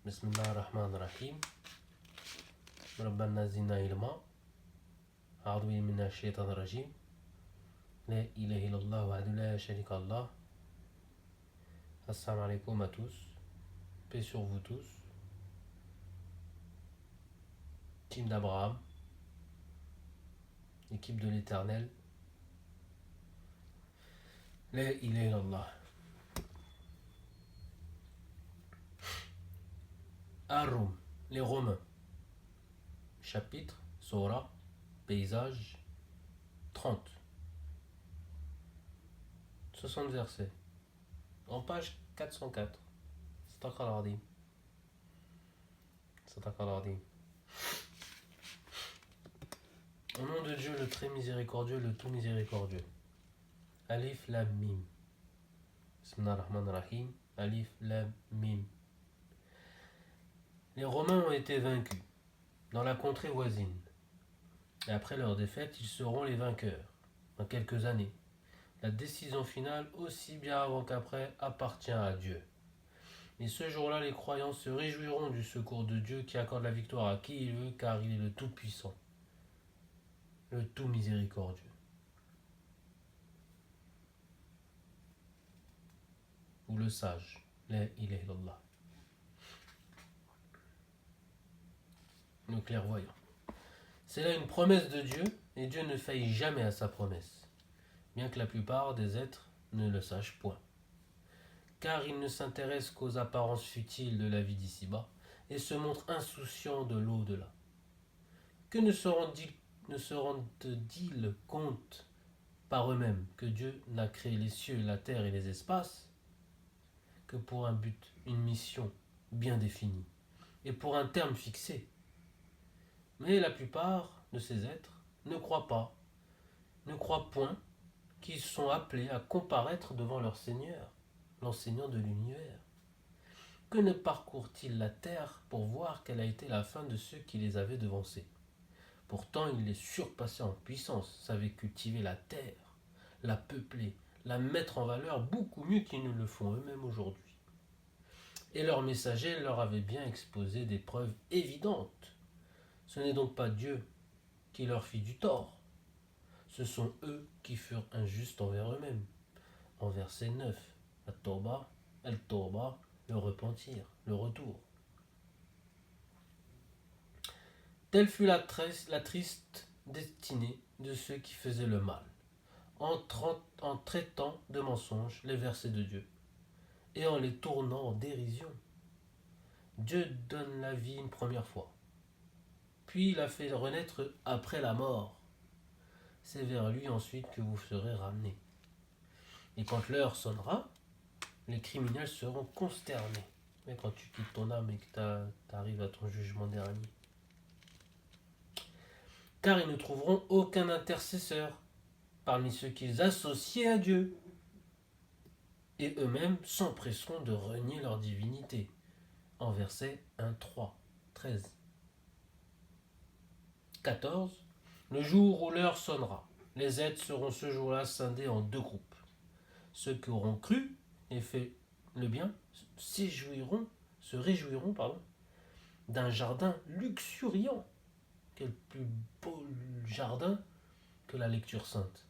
بسم الله الرحمن الرحيم ربنا زدنا علما أعوذ بالله من الشيطان الرجيم لا إله إلا الله وحده لا شريك له. Assalamu alaikum à tous, paix sur vous tous. Team d'Abraham, équipe de l'Éternel. La ilaha illallah. Arum, les Romains. Chapitre, Sora, paysage, 30. 60 versets. En page 404. Sadaqallah al-Azim. Au nom de Dieu, le très miséricordieux, le tout miséricordieux. Alif Lam Mim. Bismillah ar-Rahman ar-Rahim. Alif Lam Mim. Les Romains ont été vaincus dans la contrée voisine. Et après leur défaite, ils seront les vainqueurs dans quelques années. La décision finale, aussi bien avant qu'après, appartient à Dieu. Et ce jour-là, les croyants se réjouiront du secours de Dieu qui accorde la victoire à qui il veut, car il est le Tout-Puissant, le Tout Miséricordieux. Ou le sage, la ilaha illallah. Le clairvoyant. C'est là une promesse de Dieu, et Dieu ne faillit jamais à sa promesse, bien que la plupart des êtres ne le sachent point. Car il ne s'intéresse qu'aux apparences futiles de la vie d'ici-bas, et se montre insouciant de l'au-delà. Que ne se rendent-ils compte par eux-mêmes que Dieu n'a créé les cieux, la terre et les espaces que pour un but, une mission bien définie, et pour un terme fixé? Mais la plupart de ces êtres ne croient point qu'ils sont appelés à comparaître devant leur Seigneur, l'enseignant de l'univers. Que ne parcourent-ils la terre pour voir quelle a été la fin de ceux qui les avaient devancés? Pourtant, ils les surpassaient en puissance, savaient cultiver la terre, la peupler, la mettre en valeur beaucoup mieux qu'ils ne le font eux-mêmes aujourd'hui. Et leurs messagers leur avaient bien exposé des preuves évidentes. Ce n'est donc pas Dieu qui leur fit du tort. Ce sont eux qui furent injustes envers eux-mêmes. En verset 9, At-Tawbah, Al-Tawbah, le repentir, le retour. Telle fut la triste destinée de ceux qui faisaient le mal, en traitant de mensonges les versets de Dieu, et en les tournant en dérision. Dieu donne la vie une première fois, puis il a fait renaître après la mort. C'est vers lui ensuite que vous serez ramenés. Et quand l'heure sonnera, les criminels seront consternés. Mais quand tu quittes ton âme et que tu arrives à ton jugement dernier. Car ils ne trouveront aucun intercesseur parmi ceux qu'ils associent à Dieu. Et eux-mêmes s'empresseront de renier leur divinité. En versets 1, 3, 13. 14. Le jour où l'heure sonnera, les êtres seront ce jour-là scindés en deux groupes. Ceux qui auront cru et fait le bien se réjouiront d'un jardin luxuriant. Quel plus beau jardin que la lecture sainte.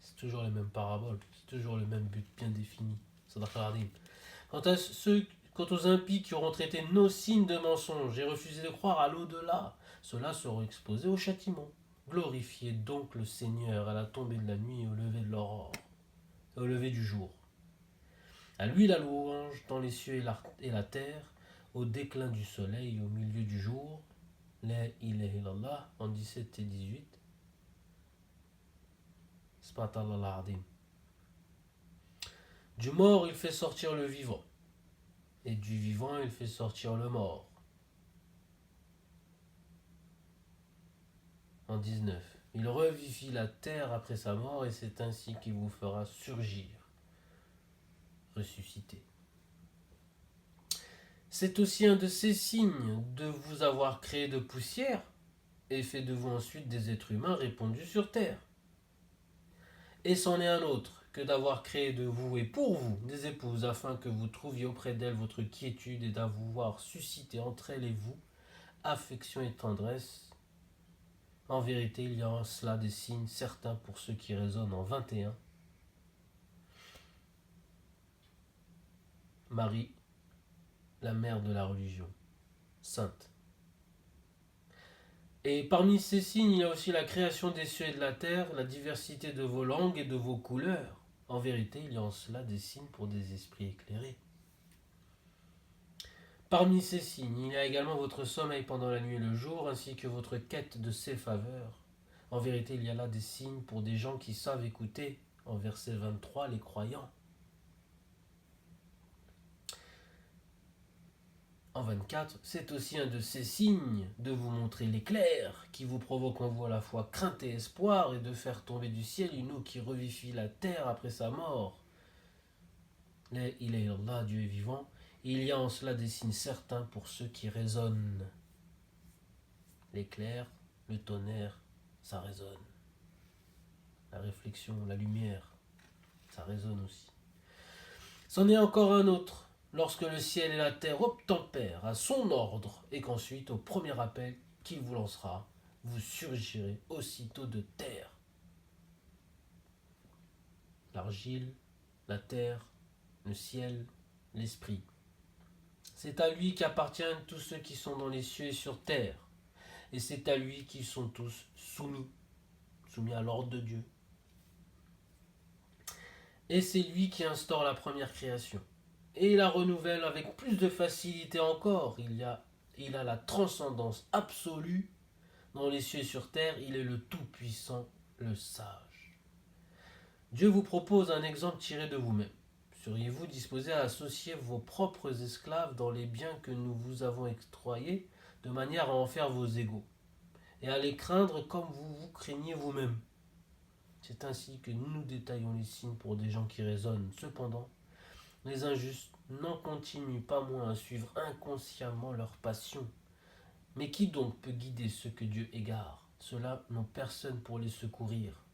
C'est toujours les mêmes paraboles, c'est toujours le même but bien défini. Quant aux impies qui auront traité nos signes de mensonges et refusé de croire à l'au-delà, ceux-là seront exposés au châtiment. Glorifiez donc le Seigneur à la tombée de la nuit et au lever de l'aurore, et au lever du jour. À lui la louange dans les cieux et la terre, au déclin du soleil et au milieu du jour. La ilaha illallah en 17 et 18. Sadaqallah al-Azim. Du mort il fait sortir le vivant, et du vivant il fait sortir le mort. En 19. Il revivifie la terre après sa mort, et c'est ainsi qu'il vous fera surgir, ressusciter. C'est aussi un de ces signes de vous avoir créé de poussière et fait de vous ensuite des êtres humains répandus sur terre. Et c'en est un autre, que d'avoir créé de vous et pour vous des épouses afin que vous trouviez auprès d'elles votre quiétude et d'avoir suscité entre elles et vous affection et tendresse. En vérité, il y a en cela des signes certains pour ceux qui raisonnent en 21. Marie, la mère de la religion, sainte. Et parmi ces signes, il y a aussi la création des cieux et de la terre, la diversité de vos langues et de vos couleurs. En vérité, il y a en cela des signes pour des esprits éclairés. Parmi ces signes, il y a également votre sommeil pendant la nuit et le jour, ainsi que votre quête de ses faveurs. En vérité, il y a là des signes pour des gens qui savent écouter. En verset 23, les croyants. En 24, c'est aussi un de ces signes de vous montrer l'éclair qui vous provoque en vous à la fois crainte et espoir et de faire tomber du ciel une eau qui revivifie la terre après sa mort. Il est Allah, Dieu est vivant, et il y a en cela des signes certains pour ceux qui raisonnent. L'éclair, le tonnerre, ça résonne. La réflexion, la lumière, ça résonne aussi. C'en est encore un autre. Lorsque le ciel et la terre obtempèrent à son ordre, et qu'ensuite, au premier appel qu'il vous lancera, vous surgirez aussitôt de terre. L'argile, la terre, le ciel, l'esprit. C'est à lui qu'appartiennent tous ceux qui sont dans les cieux et sur terre, et c'est à lui qu'ils sont tous soumis à l'ordre de Dieu. Et c'est lui qui instaure la première création. Et il la renouvelle avec plus de facilité encore. Il a la transcendance absolue dans les cieux et sur terre. Il est le tout-puissant, le sage. Dieu vous propose un exemple tiré de vous-même. Seriez-vous disposé à associer vos propres esclaves dans les biens que nous vous avons octroyés, de manière à en faire vos égaux, et à les craindre comme vous vous craignez vous-même? C'est ainsi que nous détaillons les signes pour des gens qui raisonnent. Cependant, les injustes n'en continuent pas moins à suivre inconsciemment leur passion. Mais qui donc peut guider ceux que Dieu égare? Ceux-là n'ont personne pour les secourir.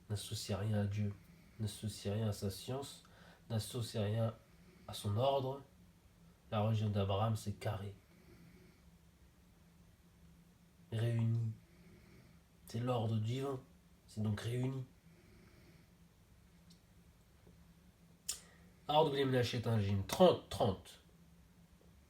N'associe rien à Dieu, n'associe rien à sa science, n'associe rien à son ordre. La religion d'Abraham, c'est carré. Réuni. C'est l'ordre divin. C'est donc réuni. 30,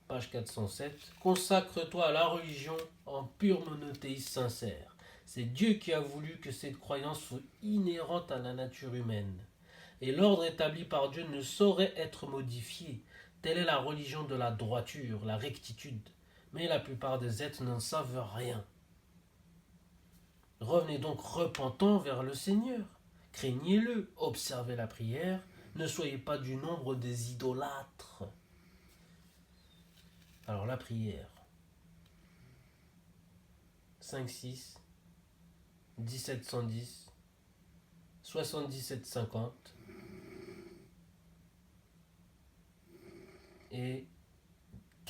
page 407. Consacre-toi à la religion en pur monothéisme sincère. C'est Dieu qui a voulu que cette croyance soit inhérente à la nature humaine. Et l'ordre établi par Dieu ne saurait être modifié. Telle est la religion de la droiture, la rectitude. Mais la plupart des êtres n'en savent rien. Revenez donc repentants vers le Seigneur. Craignez-le, observez la prière. Ne soyez pas du nombre des idolâtres. Alors la prière. 5-6, 1710, 77-50 et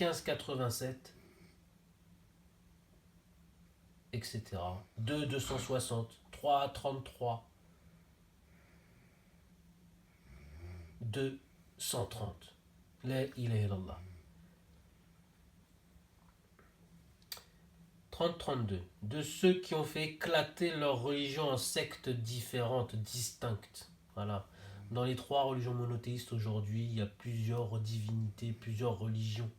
1587, etc. 2-260, 3-33, 2-130. La ilaha illallah. 30-32. De ceux qui ont fait éclater leur religion en sectes différentes, distinctes. Voilà. Dans les 3 religions monothéistes aujourd'hui, il y a plusieurs divinités, plusieurs religions,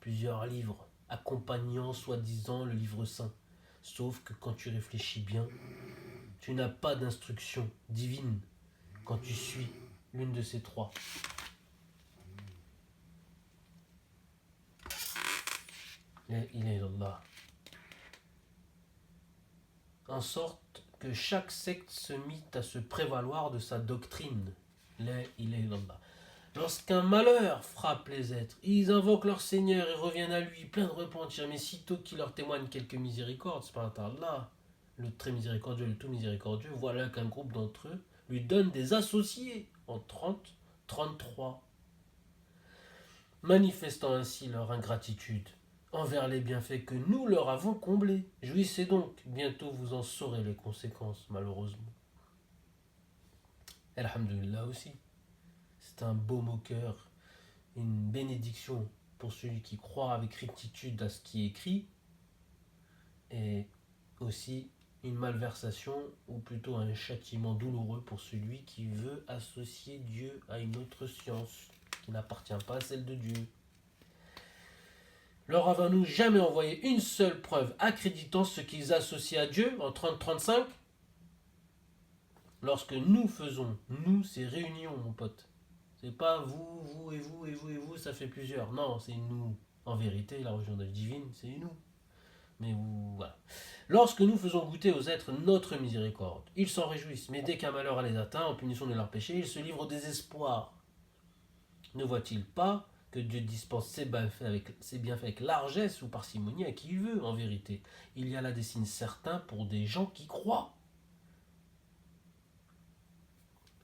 plusieurs livres, accompagnant soi-disant le livre saint. Sauf que quand tu réfléchis bien, tu n'as pas d'instruction divine quand tu suis l'une de ces 3. La ilaha illallah. En sorte que chaque secte se mit à se prévaloir de sa doctrine. La ilaha illallah. Lorsqu'un malheur frappe les êtres, ils invoquent leur Seigneur et reviennent à lui, pleins de repentir, mais sitôt qu'il leur témoigne quelques miséricordes, subhanallah, le très miséricordieux, le tout miséricordieux, voilà qu'un groupe d'entre eux lui donne des associés en 30-33, manifestant ainsi leur ingratitude. envers les bienfaits que nous leur avons comblés. Jouissez donc, bientôt vous en saurez les conséquences, malheureusement. Alhamdulillah aussi. C'est un beau moqueur, une bénédiction pour celui qui croit avec rectitude à ce qui est écrit, et aussi une malversation, ou plutôt un châtiment douloureux pour celui qui veut associer Dieu à une autre science qui n'appartient pas à celle de Dieu. Leur avons-nous jamais envoyé une seule preuve accréditant ce qu'ils associent à Dieu en 30-35 ? Lorsque nous faisons, nous, c'est réunion, mon pote. C'est pas vous, vous et vous et vous et vous, ça fait plusieurs. Non, c'est nous. En vérité, la religion divine, c'est nous. Mais voilà. Lorsque nous faisons goûter aux êtres notre miséricorde, ils s'en réjouissent, mais dès qu'un malheur les atteint, en punition de leurs péchés, ils se livrent au désespoir. Ne voit-il pas que Dieu dispense ses bienfaits avec largesse ou parcimonie à qui il veut, en vérité. Il y a là des signes certains pour des gens qui croient.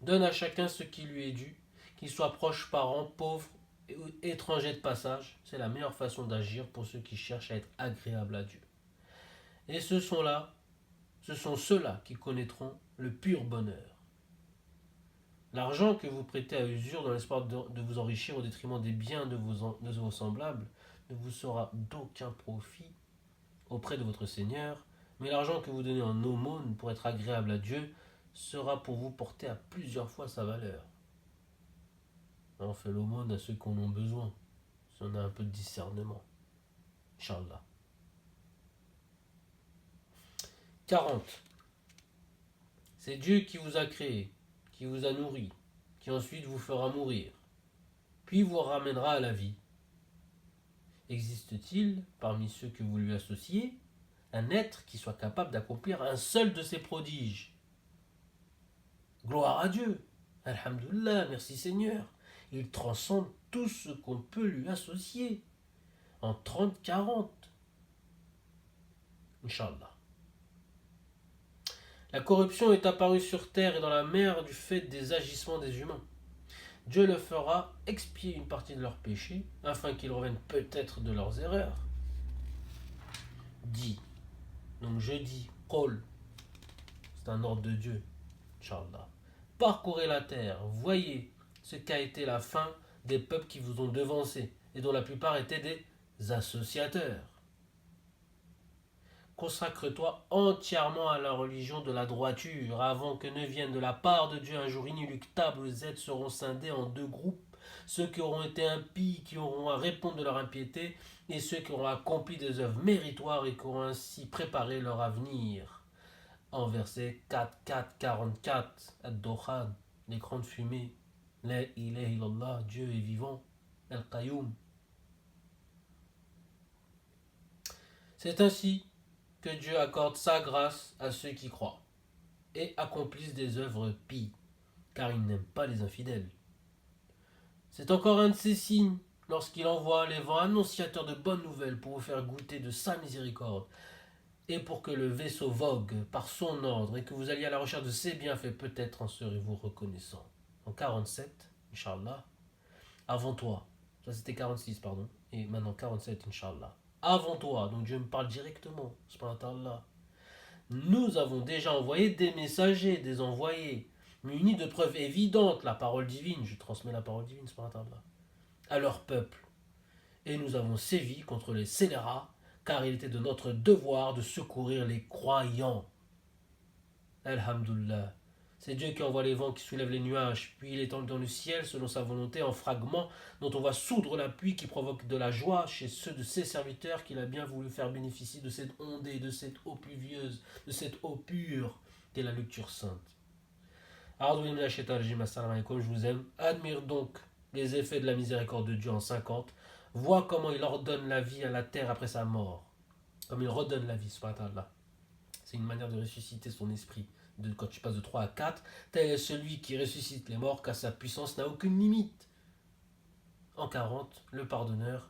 Donne à chacun ce qui lui est dû, qu'il soit proche, parent, pauvre, étranger de passage. C'est la meilleure façon d'agir pour ceux qui cherchent à être agréables à Dieu. Et ce sont ceux-là qui connaîtront le pur bonheur. L'argent que vous prêtez à usure dans l'espoir de vous enrichir au détriment des biens de vos semblables ne vous sera d'aucun profit auprès de votre Seigneur, mais l'argent que vous donnez en aumône pour être agréable à Dieu sera pour vous porter à plusieurs fois sa valeur. On fait l'aumône à ceux qui en ont besoin, si on a un peu de discernement. Inch'Allah. 40. C'est Dieu qui vous a créé, qui vous a nourri, qui ensuite vous fera mourir, puis vous ramènera à la vie. Existe-t-il, parmi ceux que vous lui associez, un être qui soit capable d'accomplir un seul de ces prodiges ? Gloire à Dieu, Alhamdulillah, merci Seigneur. Il transcende tout ce qu'on peut lui associer. En 30-40. Inch'Allah. La corruption est apparue sur terre et dans la mer du fait des agissements des humains. Dieu le fera expier une partie de leurs péchés, afin qu'ils reviennent peut-être de leurs erreurs. Dis. Donc je dis, Qol. C'est un ordre de Dieu. Inch'Allah. Parcourez la terre, voyez ce qu'a été la fin des peuples qui vous ont devancés, et dont la plupart étaient des associateurs. Consacre-toi entièrement à la religion de la droiture, avant que ne vienne de la part de Dieu un jour inéluctable où les êtres seront scindés en deux groupes, ceux qui auront été impies, qui auront à répondre de leur impiété, et ceux qui auront accompli des œuvres méritoires et qui auront ainsi préparé leur avenir. En verset 4-4-44, Ad-Dokhan, l'écran de fumée, La ilaha illallah, Dieu est vivant, Al-Qayyum. C'est ainsi que Dieu accorde sa grâce à ceux qui croient et accomplissent des œuvres pies, car il n'aime pas les infidèles. C'est encore un de ses signes lorsqu'il envoie les vents annonciateurs de bonnes nouvelles pour vous faire goûter de sa miséricorde et pour que le vaisseau vogue par son ordre et que vous alliez à la recherche de ses bienfaits, peut-être en serez-vous reconnaissant. En 47, Inch'Allah, avant toi, ça c'était 46 pardon, et maintenant 47 Inch'Allah. Avant toi, donc Dieu me parle directement, subhanallah. Nous avons déjà envoyé des messagers, des envoyés, munis de preuves évidentes, la parole divine, je transmets la parole divine, subhanallah, à leur peuple. Et nous avons sévi contre les scélérats, car il était de notre devoir de secourir les croyants. Alhamdulillah. C'est Dieu qui envoie les vents qui soulèvent les nuages, puis il étend dans le ciel, selon sa volonté, en fragments, dont on va soudre la pluie qui provoque de la joie chez ceux de ses serviteurs qu'il a bien voulu faire bénéficier de cette ondée, de cette eau pluvieuse, de cette eau pure, qu'est la lecture sainte. Comme je vous aime, admire donc les effets de la miséricorde de Dieu en 50, vois comment il ordonne la vie à la terre après sa mort, comme il redonne la vie, subhanallah. C'est une manière de ressusciter son esprit. Quand tu passes de 3 à 4, tel est celui qui ressuscite les morts, car sa puissance n'a aucune limite. En 40, le pardonneur,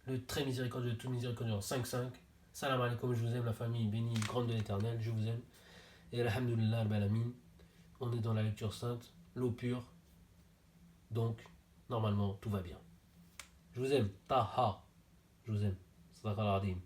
le très miséricordieux, tout miséricordieux en 5-5. Salam alaikum, je vous aime, la famille bénie, grande de l'éternel, je vous aime. Et alhamdulillah, al-balamin, on est dans la lecture sainte, l'eau pure, donc normalement tout va bien. Je vous aime, taha, je vous aime. Sadaq al-Adim.